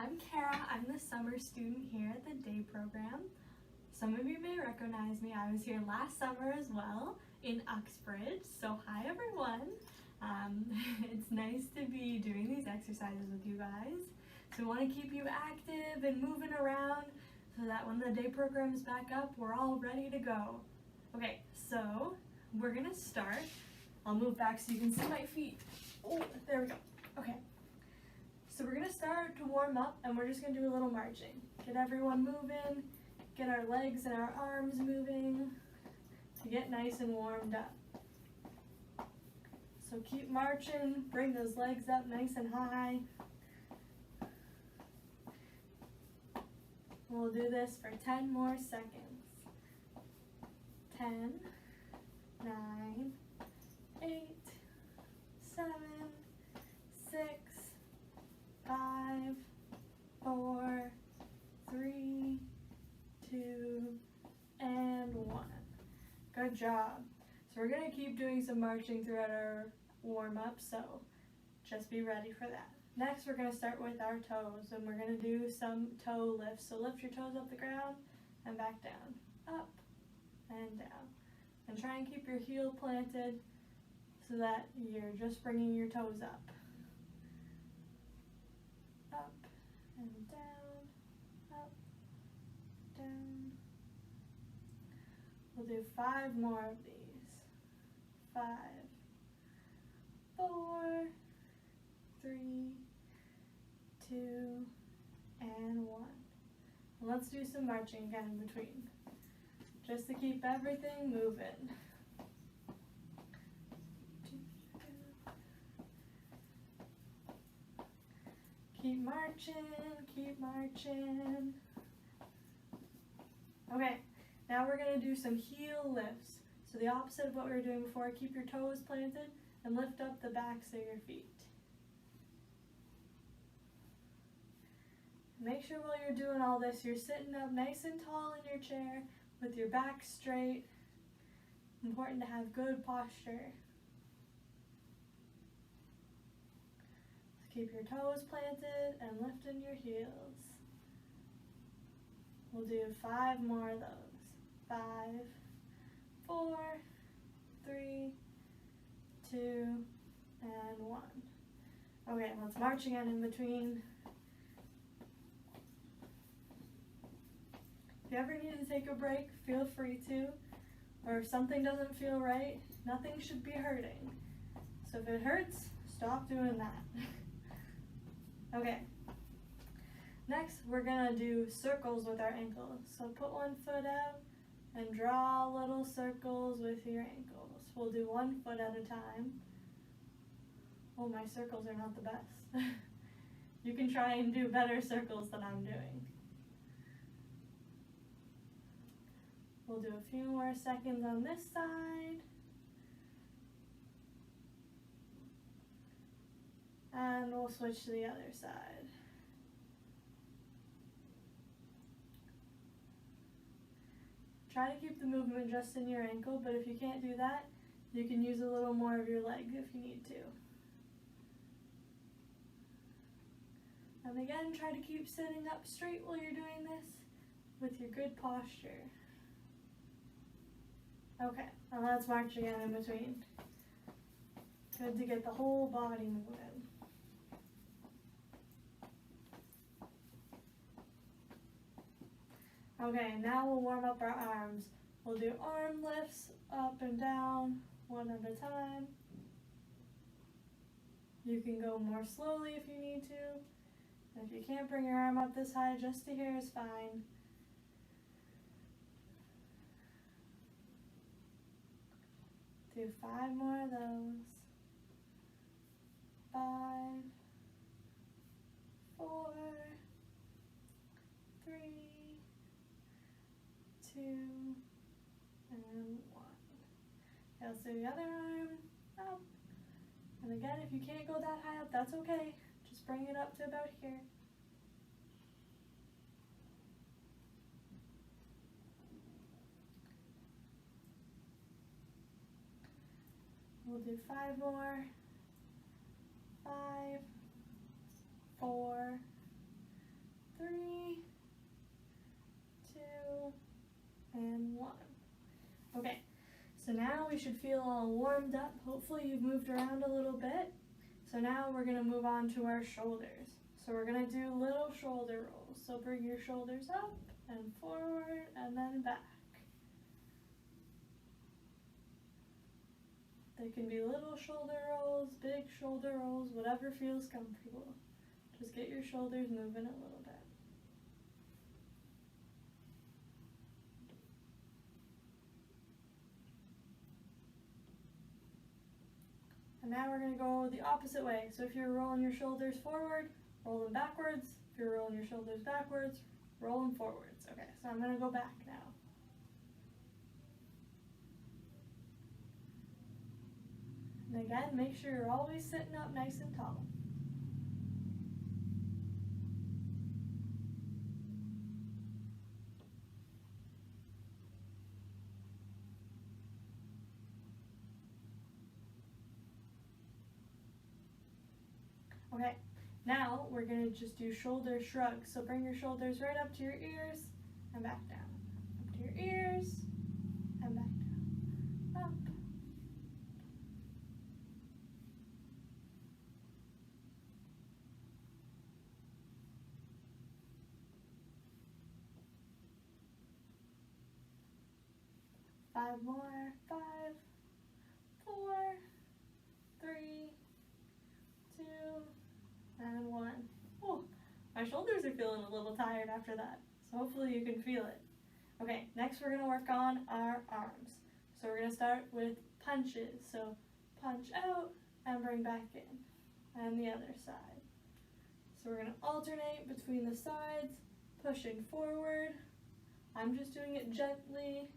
I'm Cara. I'm the summer student here at the day program. Some of you may recognize me. I was here last summer as well in Uxbridge, so hi everyone. It's nice to be doing these exercises with you guys. So we want to keep you active and moving around so that when the day program is back up, we're all ready to go. Okay, so we're gonna start. I'll move back so you can see my feet. Oh, there we go. Okay. So we're gonna start to warm up and we're just gonna do a little marching. Get everyone moving, get our legs and our arms moving to get nice and warmed up. So keep marching, bring those legs up nice and high. We'll do this for 10 more seconds. 10, 9, 8, 7, 6, 5, 4, 3, 2, and 1. Good job. So we're going to keep doing some marching throughout our warm-up, so just be ready for that. Next, we're going to start with our toes, and we're going to do some toe lifts. So lift your toes off the ground and back down, up and down. And try and keep your heel planted so that you're just bringing your toes up. Up and down, up, down. We'll do 5 more of these. 5, 4, 3, 2, and 1. And let's do some marching again in between, just to keep everything moving. Keep marching, keep marching. Okay, now we're going to do some heel lifts. So the opposite of what we were doing before, keep your toes planted and lift up the backs of your feet. Make sure while you're doing all this, you're sitting up nice and tall in your chair with your back straight. Important to have good posture. Keep your toes planted and lifting your heels. We'll do 5 more of those. 5, 4, 3, 2, and 1. Okay, let's march again in between. If you ever need to take a break, feel free to. Or if something doesn't feel right, nothing should be hurting. So if it hurts, stop doing that. Okay. Next, we're gonna do circles with our ankles. So put one foot out and draw little circles with your ankles. We'll do 1 foot at a time. Oh, my circles are not the best. You can try and do better circles than I'm doing. We'll do a few more seconds on this side. And we'll switch to the other side. Try to keep the movement just in your ankle, but if you can't do that, you can use a little more of your leg if you need to. And again, try to keep sitting up straight while you're doing this with your good posture. Okay, and let's march again in between. Good to get the whole body moving. Okay, now we'll warm up our arms. We'll do arm lifts up and down, one at a time. You can go more slowly if you need to. If you can't bring your arm up this high, just to here is fine. Do 5 more of those. 5, 4, 3, 2, and 1. Okay, let's do the other arm up. And again, if you can't go that high up, that's okay. Just bring it up to about here. We'll do 5 more. 5, 4, 3, 2, and 1. Okay, so now we should feel all warmed up. Hopefully you've moved around a little bit. So now we're gonna move on to our shoulders. So we're gonna do little shoulder rolls. So bring your shoulders up and forward and then back. They can be little shoulder rolls, big shoulder rolls, whatever feels comfortable. Just get your shoulders moving a little bit. And now we're going to go the opposite way. So if you're rolling your shoulders forward, roll them backwards. If you're rolling your shoulders backwards, roll them forwards. Okay, so I'm going to go back now. And again, make sure you're always sitting up nice and tall. Okay, now we're going to just do shoulder shrugs. So bring your shoulders right up to your ears and back down. Up to your ears and back down. Up. Five more. 5, 4, 3, 2, and 1. Oh, my shoulders are feeling a little tired after that, so hopefully you can feel it. Okay, next we're going to work on our arms. So we're going to start with punches. So punch out and bring back in, and the other side. So we're going to alternate between the sides, pushing forward. I'm just doing it gently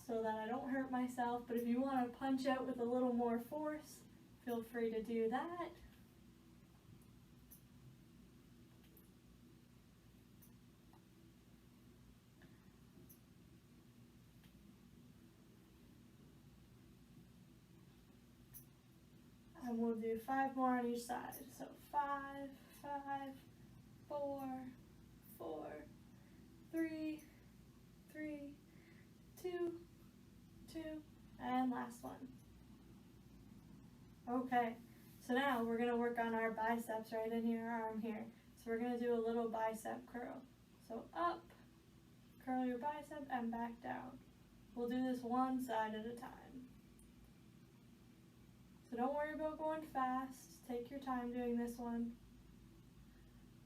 so that I don't hurt myself, but if you want to punch out with a little more force, feel free to do that. And we'll do 5 more on each side. So 5, 5, 4, 4, 3, 3, 2, 2, and last one. Okay, so now we're going to work on our biceps right in here, our arm here. So we're going to do a little bicep curl. So up, curl your bicep, and back down. We'll do this one side at a time. So don't worry about going fast. Take your time doing this one.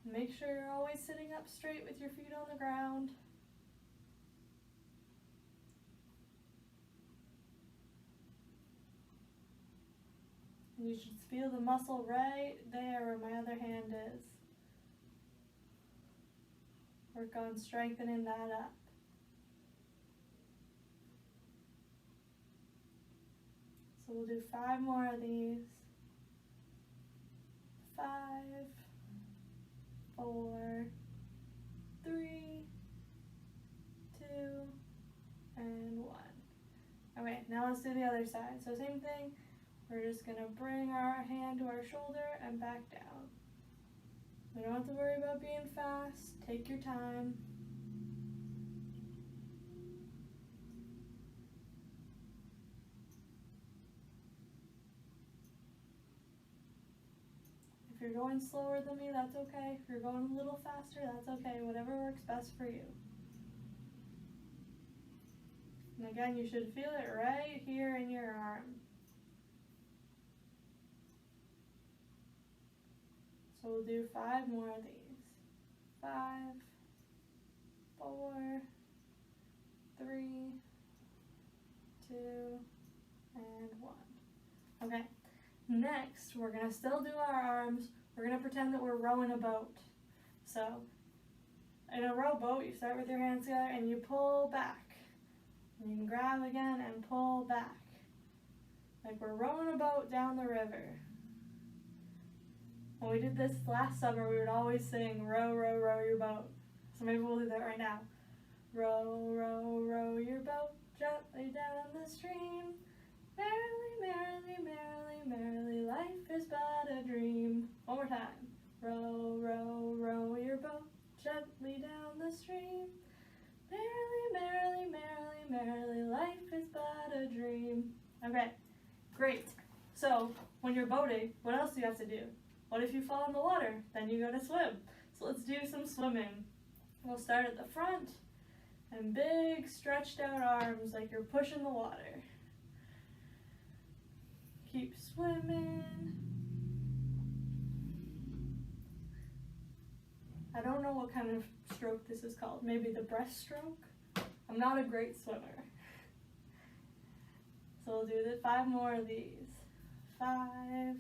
Make sure you're always sitting up straight with your feet on the ground. And you should feel the muscle right there where my other hand is. Work on strengthening that up. So we'll do 5 more of these. 5, 4, 3, 2, and 1. Okay, now let's do the other side. So same thing, we're just going to bring our hand to our shoulder and back down. We don't have to worry about being fast. Take your time. If you're going slower than me, that's okay. If you're going a little faster, that's okay. Whatever works best for you. And again, you should feel it right here in your arm. So we'll do 5 more of these. 5, 4, 3, 2, and 1. Okay. Next, we're going to still do our arms. We're going to pretend that we're rowing a boat. So, in a rowboat, you start with your hands together and you pull back. And you can grab again and pull back. Like we're rowing a boat down the river. When we did this last summer, we would always sing, row, row, row your boat. So maybe we'll do that right now. Row, row, row your boat gently down the stream. Merrily, merrily, merrily, merrily, life is but a dream. One more time. Row, row, row your boat gently down the stream. Merrily, merrily, merrily, merrily, life is but a dream. Okay, great. So, when you're boating, what else do you have to do? What if you fall in the water? Then you gotta swim. So let's do some swimming. We'll start at the front, and big stretched out arms like you're pushing the water. Keep swimming. I don't know what kind of stroke this is called. Maybe the breaststroke? I'm not a great swimmer. So we'll do 5 more of these. 5,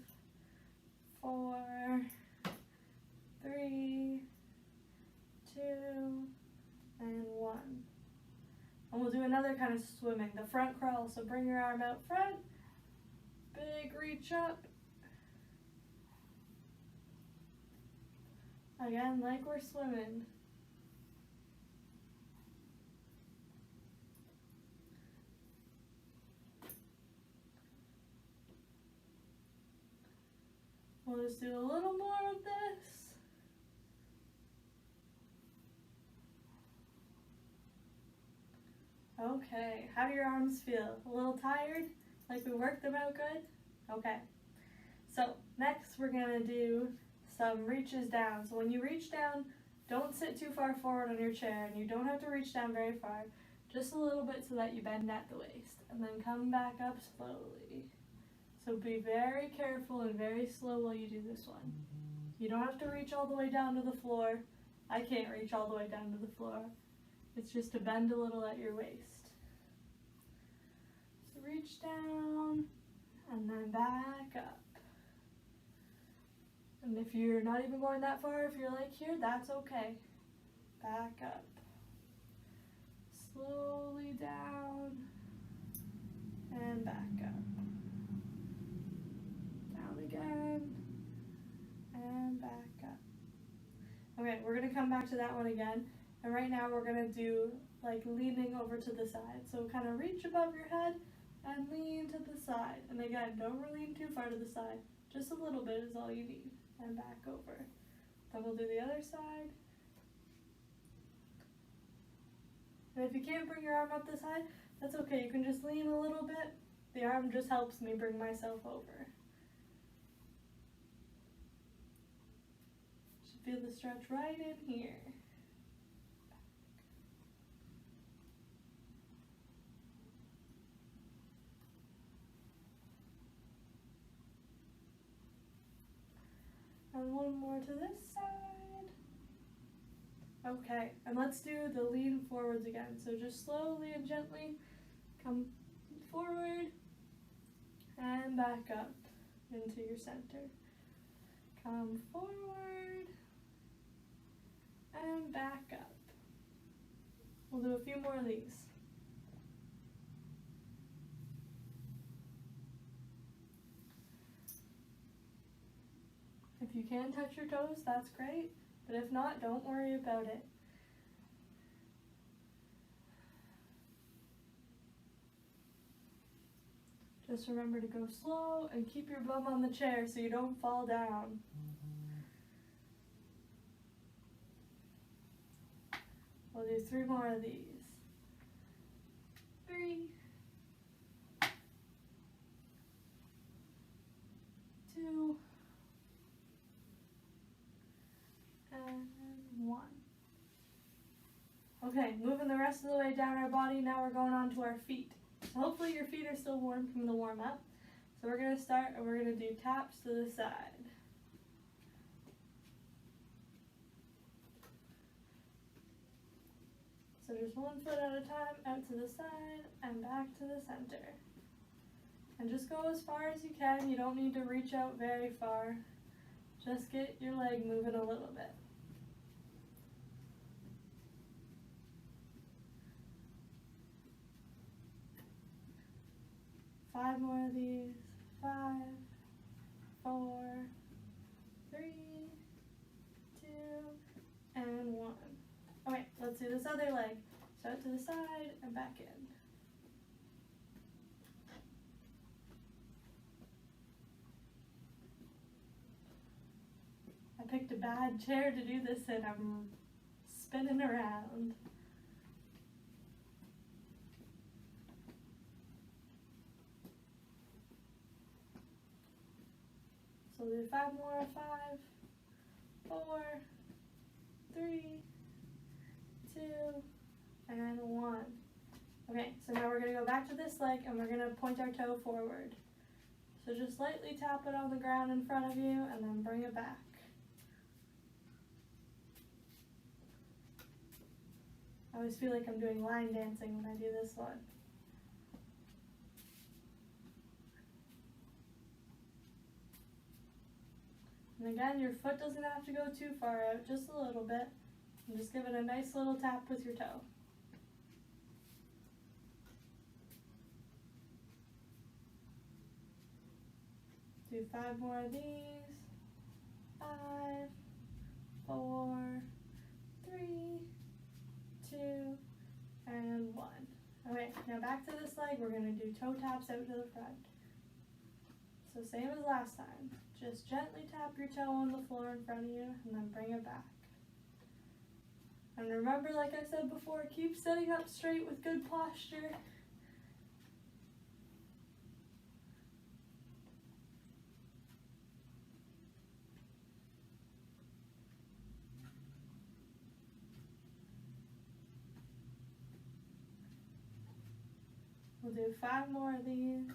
4, 3, 2, and 1. And we'll do another kind of swimming, the front crawl. So bring your arm out front, big reach up. Again, like we're swimming. We'll just do a little more of this. Okay, how do your arms feel? A little tired? Like we worked them out good? Okay. So next we're gonna do some reaches down. So when you reach down, don't sit too far forward on your chair, and you don't have to reach down very far. Just a little bit so that you bend at the waist, and then come back up slowly. So be very careful and very slow while you do this one. You don't have to reach all the way down to the floor. I can't reach all the way down to the floor. It's just to bend a little at your waist. So reach down and then back up. And if you're not even going that far, if you're like here, that's okay. Back up. Slowly down and back up. Down again and back up. Okay, we're gonna come back to that one again. And right now we're gonna do like leaning over to the side. So kind of reach above your head and lean to the side. And again, don't lean too far to the side. Just a little bit is all you need. And back over. Then we'll do the other side. And if you can't bring your arm up the side, that's okay. You can just lean a little bit. The arm just helps me bring myself over. Should feel the stretch right in here. And one more to this side. Okay, and let's do the lean forwards again. So just slowly and gently come forward and back up into your center. Come forward and back up. We'll do a few more of these. If you can touch your toes, that's great, but if not, don't worry about it. Just remember to go slow and keep your bum on the chair so you don't fall down. We'll do 3 more of these. 3, 2, and 1. Okay, moving the rest of the way down our body, now we're going on to our feet. So hopefully your feet are still warm from the warm up. So we're going to start and we're going to do taps to the side. So just 1 foot at a time, out to the side and back to the center. And just go as far as you can. You don't need to reach out very far. Just get your leg moving a little bit. Five more of these. 5, 4, 3, 2, and 1. Okay, let's do this other leg. So out to the side and back in. I picked a bad chair to do this in. I'm spinning around. So we'll do 5 more. 5, 4, 3, 2, and 1. Okay, so now we're going to go back to this leg and we're going to point our toe forward. So just lightly tap it on the ground in front of you and then bring it back. I always feel like I'm doing line dancing when I do this one. And again, your foot doesn't have to go too far out, just a little bit. And just give it a nice little tap with your toe. Do 5 more of these. 5, 4, 3, 2, and 1. Okay, now back to this leg, we're going to do toe taps out to the front. So same as last time, just gently tap your toe on the floor in front of you and then bring it back. And remember, like I said before, keep sitting up straight with good posture. We'll do 5 more of these.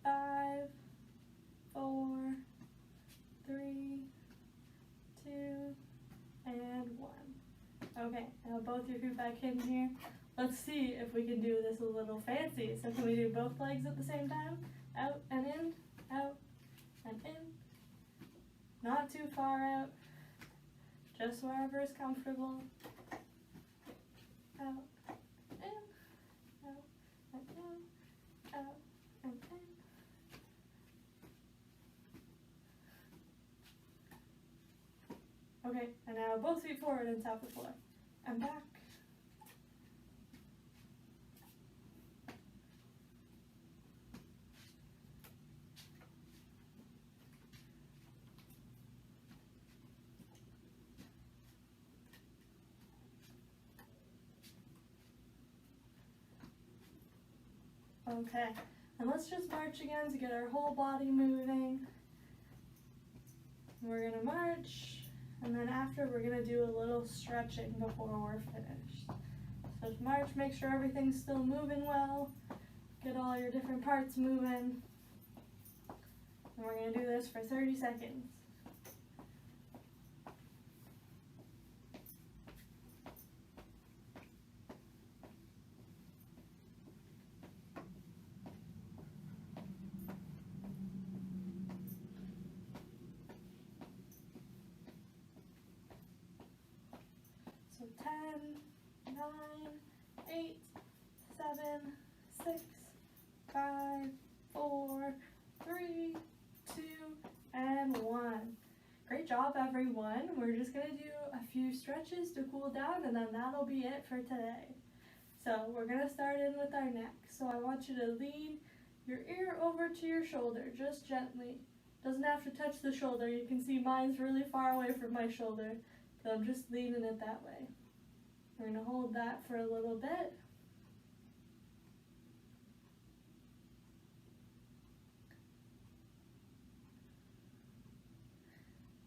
5, 4, 3, 2, and 1. Okay, now both your feet back in here. Let's see if we can do this a little fancy. So can we do both legs at the same time? Out and in, out and in. Not too far out, just wherever is comfortable. Out, in, out, and in, out, and in. Okay, and now both feet forward and tap the floor. And back. Okay, and let's just march again to get our whole body moving. We're gonna march. And then after, we're going to do a little stretching before we're finished. So to march, make sure everything's still moving well. Get all your different parts moving. And we're going to do this for 30 seconds. So 10, 9, 8, 7, 6, 5, 4, 3, 2, and 1. Great job, everyone. We're just going to do a few stretches to cool down, and then that'll be it for today. So we're going to start in with our neck. So I want you to lean your ear over to your shoulder, just gently. Doesn't have to touch the shoulder. You can see mine's really far away from my shoulder. So I'm just leaning it that way. We're going to hold that for a little bit.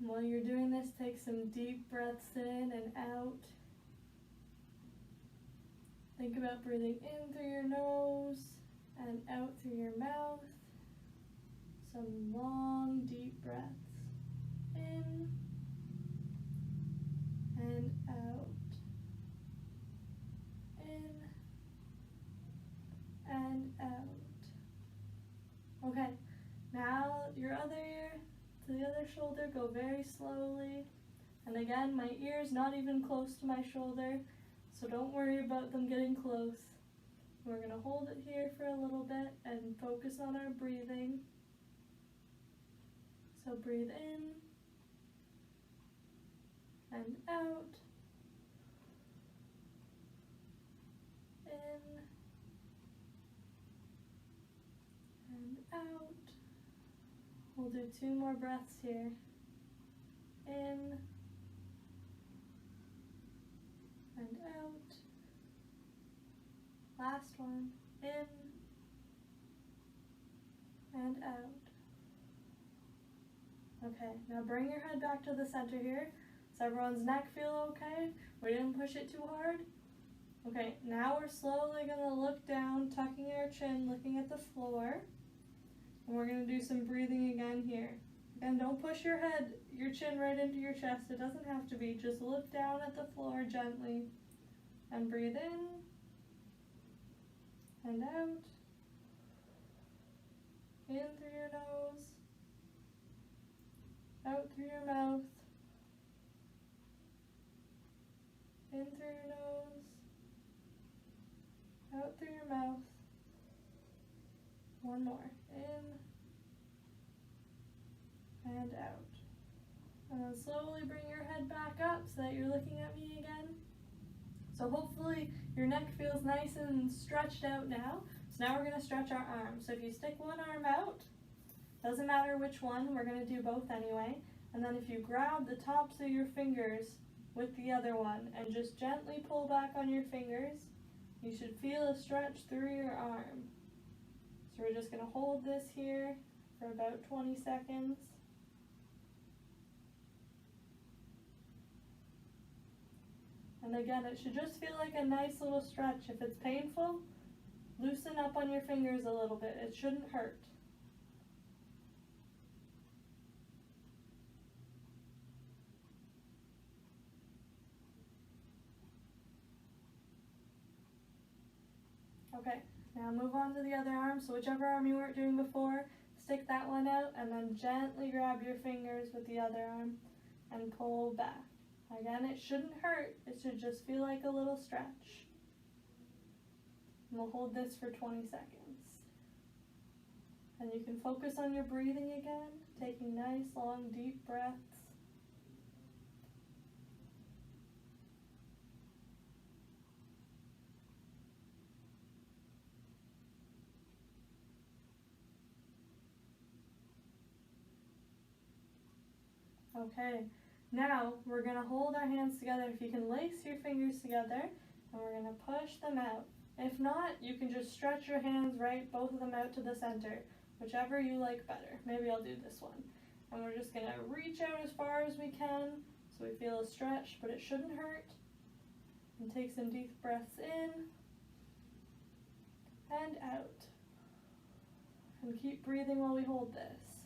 And while you're doing this, take some deep breaths in and out. Think about breathing in through your nose and out through your mouth. Some long, deep breaths. In and out. In and out. Okay, now your other ear to the other shoulder, go very slowly. And again, my ear's not even close to my shoulder, so don't worry about them getting close. We're going to hold it here for a little bit and focus on our breathing. So breathe in and out. In and out. We'll do 2 more breaths here. In last one. In and out. Okay, now bring your head back to the center here. Does everyone's neck feel okay? We didn't push it too hard? Okay, now we're slowly going to look down, tucking our chin, looking at the floor. And we're going to do some breathing again here. Again, don't push your head, your chin right into your chest. It doesn't have to be. Just look down at the floor gently. And breathe in. And out. In through your nose. Out through your mouth. In through your nose. Out through your mouth. One more. In and out. And then slowly bring your head back up so that you're looking at me again. So hopefully your neck feels nice and stretched out now. So now we're going to stretch our arms. So if you stick one arm out, doesn't matter which one, we're going to do both anyway. And then if you grab the tops of your fingers with the other one and just gently pull back on your fingers, you should feel a stretch through your arm. So we're just going to hold this here for about 20 seconds. And again, it should just feel like a nice little stretch. If it's painful, loosen up on your fingers a little bit. It shouldn't hurt. Okay, now move on to the other arm. So whichever arm you weren't doing before, stick that one out and then gently grab your fingers with the other arm and pull back. Again, it shouldn't hurt. It should just feel like a little stretch. And we'll hold this for 20 seconds. And you can focus on your breathing again, taking nice, long, deep breaths. Okay, now we're going to hold our hands together. If you can lace your fingers together, and we're going to push them out. If not, you can just stretch your hands right, both of them out to the center, whichever you like better. Maybe I'll do this one. And we're just going to reach out as far as we can so we feel a stretch, but it shouldn't hurt. And take some deep breaths in and out. And keep breathing while we hold this.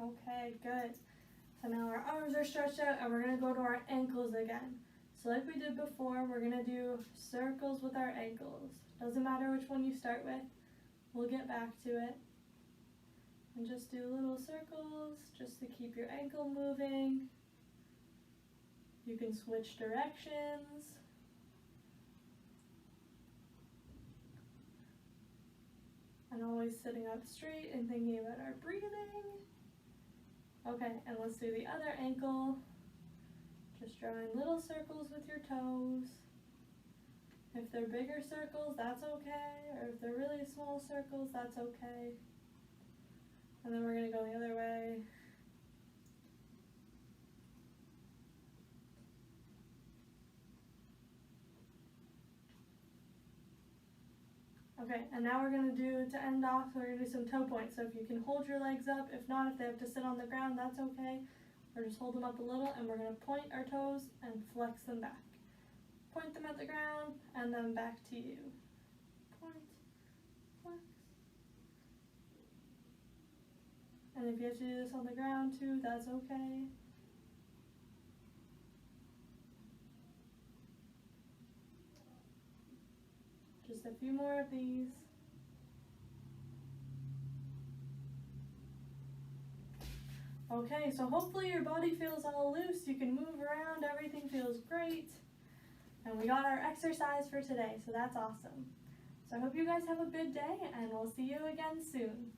Okay, good. So now our arms are stretched out and we're going to go to our ankles again. So like we did before, we're going to do circles with our ankles. Doesn't matter which one you start with, we'll get back to it. And just do little circles just to keep your ankle moving. You can switch directions. And always sitting up straight and thinking about our breathing. Okay, and let's do the other ankle. Just drawing little circles with your toes. If they're bigger circles, that's okay. Or if they're really small circles, that's okay. And then we're going to go the other way. Okay, and now we're going to do, to end off, we're going to do some toe points. So if you can hold your legs up, if not, if they have to sit on the ground, that's okay. Or just hold them up a little, and we're going to point our toes and flex them back. Point them at the ground, and then back to you. Point, flex. And if you have to do this on the ground too, that's okay. Just a few more of these. Okay, so hopefully your body feels all loose. You can move around, everything feels great. And we got our exercise for today, so that's awesome. So I hope you guys have a good day, and we'll see you again soon.